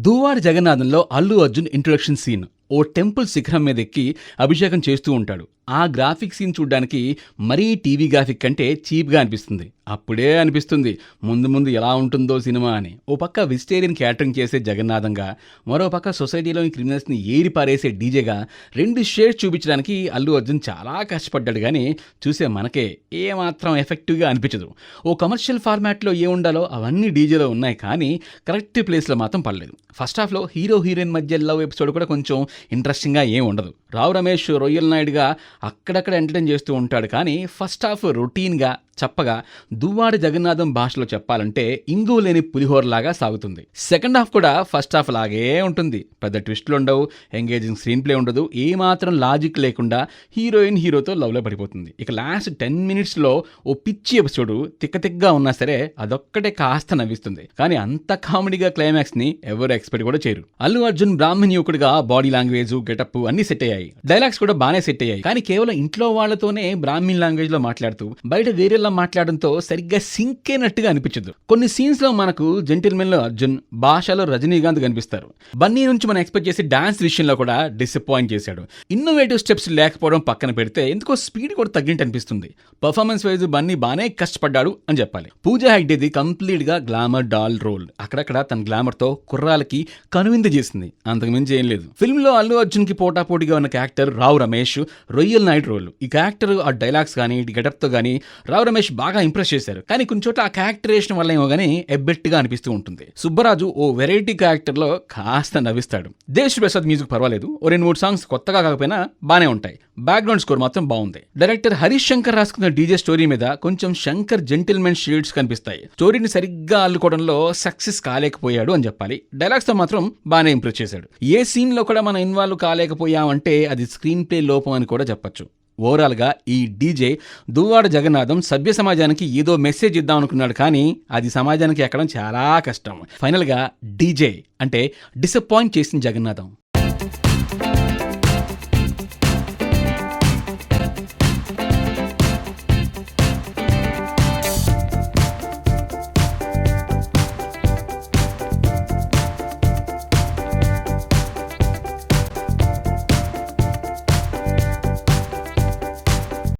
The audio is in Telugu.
దువ్వాడ జగన్నాథంలో అల్లు అర్జున్ ఇంట్రొడక్షన్ సీన్. ఓ టెంపుల్ శిఖరం మీద ఎక్కి అభిషేకం చేస్తూ ఉంటాడు. ఆ గ్రాఫిక్ సీన్ చూడ్డానికి మరీ టీవీ గ్రాఫిక్ కంటే చీప్గా అనిపిస్తుంది. అప్పుడే అనిపిస్తుంది ముందు ముందు ఎలా ఉంటుందో సినిమా అని. ఓ పక్క వెజిటేరియన్ క్యాటరింగ్ చేసే జగన్నాథంగా, మరో పక్క సొసైటీలోని క్రిమినల్స్ని ఏరి పారేసే డీజేగా రెండు షేడ్స్ చూపించడానికి అల్లు అర్జున్ చాలా కష్టపడ్డాడు. కానీ చూసే మనకే ఏమాత్రం ఎఫెక్టివ్గా అనిపించదు. ఓ కమర్షియల్ ఫార్మాట్లో ఏ ఉండాలో అవన్నీ డీజేలో ఉన్నాయి, కానీ కరెక్ట్ ప్లేస్లో మాత్రం పడలేదు. ఫస్ట్ హాఫ్లో హీరో హీరోయిన్ మధ్య లవ్ ఎపిసోడ్ కూడా కొంచెం ఇంట్రెస్టింగ్గా ఏం ఉండదు. రావు రమేష్ రొయ్యల్ నాయుడుగా అక్కడక్కడ ఎంటర్టైన్ చేస్తూ ఉంటాడు. కానీ ఫస్ట్ హాఫ్ రొటీన్గా చప్పగా, దువ్వాడ జగన్నాథం భాషలో చెప్పాలంటే ఇంగు లేని పులిహోరలాగా సాగుతుంది. సెకండ్ హాఫ్ కూడా ఫస్ట్ హాఫ్ లాగే ఉంటుంది. పెద్ద ట్విస్టులు ఉండవు, ఎంగేజింగ్ స్క్రీన్ ప్లే ఉండదు, ఏమాత్రం లాజిక్ లేకుండా హీరోయిన్ హీరోతో లవ్లో పడిపోతుంది. ఇక లాస్ట్ 10 minutesలో ఓ పిచ్చి ఎపిసోడ్ తిక్కగా ఉన్నా సరే అదొక్కటే కాస్త నవ్విస్తుంది. కానీ అంత కామెడీగా క్లైమాక్స్ని ఎవరు ఎక్స్పెక్ట్ కూడా చేయరు. అల్లు అర్జున్ బ్రాహ్మణ్ యువకుడిగా బాడీ లాంగ్వేజ్, గెటప్ అన్ని సెట్ అయ్యాయి. డైలాగ్స్ కూడా బాగానే సెట్ అయ్యాయి. కానీ కేవలం ఇంట్లో వాళ్లతోనే బ్రాహ్మణ్ లాంగ్వేజ్ లో మాట్లాడుతూ బయట వేరే మాట్లాడడంతో సరిగ్గా సింక్ అయినట్టుగా అనిపించదు. కొన్ని సీన్స్ లో మనకు జెంటిల్మెన్ లో అర్జున్, భాషలో రజనీకాంత్ కనిపిస్తారు. బన్నీ నుంచి మనం ఎక్స్పెక్ట్ చేసి డాన్స్ విషయంలో కూడా డిసప్పాయింట్ చేశాడు. ఇన్నోవేటివ్ స్టెప్స్ లేకపోవడం పక్కన పెడితే ఎందుకో స్పీడ్ కూడా తగ్గినట్టు అనిపిస్తుంది. పర్ఫార్మెన్స్ వైజ్ బన్నీ బాగానే కష్టపడ్డాడు అని చెప్పాలి. పూజా హెగ్డేది కంప్లీట్ గా గ్లామర్ డాల్ రోల్. అక్కడక్కడ తన గ్లామర్ తో కుర్రాలకి కనువిందు చేసింది, అంతకుమించి ఏం లేదు. ఫిల్మ్ లో అల్లు అర్జున్ కి పోటాపోటీగా ఉన్న క్యారెక్టర్ రావు రమేష్, రొయ్యల్ నాయుడు రోల్. ఈ క్యారెక్టర్ ఆ డైలాగ్స్ కానీ గెటప్ తో కానీ రావు రమేష్ బాగా ఇంప్రెస్ చేశారు. కానీ కొన్ని చోట్ల ఆ క్యారెక్టరేషన్ వల్ల ఏమో గానీ ఎబ్బెట్టుగా అనిపిస్తూ ఉంటుంది. సుబ్బరాజు ఓ వెరైటీ క్యారెక్టర్ లో కాస్త నవ్విస్తాడు. దేశ్ ప్రసాద్ మ్యూజిక్ పర్వాలేదు, ఓ 2-3 సాంగ్స్ కొత్తగా కాకపోయినా బానే ఉంటాయి. బ్యాక్గ్రౌండ్ స్కోర్ మాత్రం బాగుంది. డైరెక్టర్ హరీష్ శంకర్ రాసుకున్న డీజే స్టోరీ మీద కొంచెం శంకర్ జెంటిల్మెన్ షేడ్స్ కనిపిస్తాయి. స్టోరీని సరిగ్గా అల్లుకోవడంలో సక్సెస్ కాలేకపోయాడు అని చెప్పాలి. డైలాగ్స్ తో మాత్రం బాగానే ఇంప్రెస్ చేశాడు. ఏ సీన్ లో కూడా మనం ఇన్వాల్వ్ కాలేకపోయామంటే అది స్క్రీన్ ప్లే లోపం అని కూడా చెప్పొచ్చు. ఓవరాల్గా ఈ డీజే దువ్వాడ జగన్నాథం సభ్య సమాజానికి ఏదో మెసేజ్ ఇద్దాం అనుకున్నాడు, కానీ అది సమాజానికి ఎక్కడం చాలా కష్టం. ఫైనల్గా డీజే అంటే డిసప్పాయింట్ చేసిన జగన్నాథం.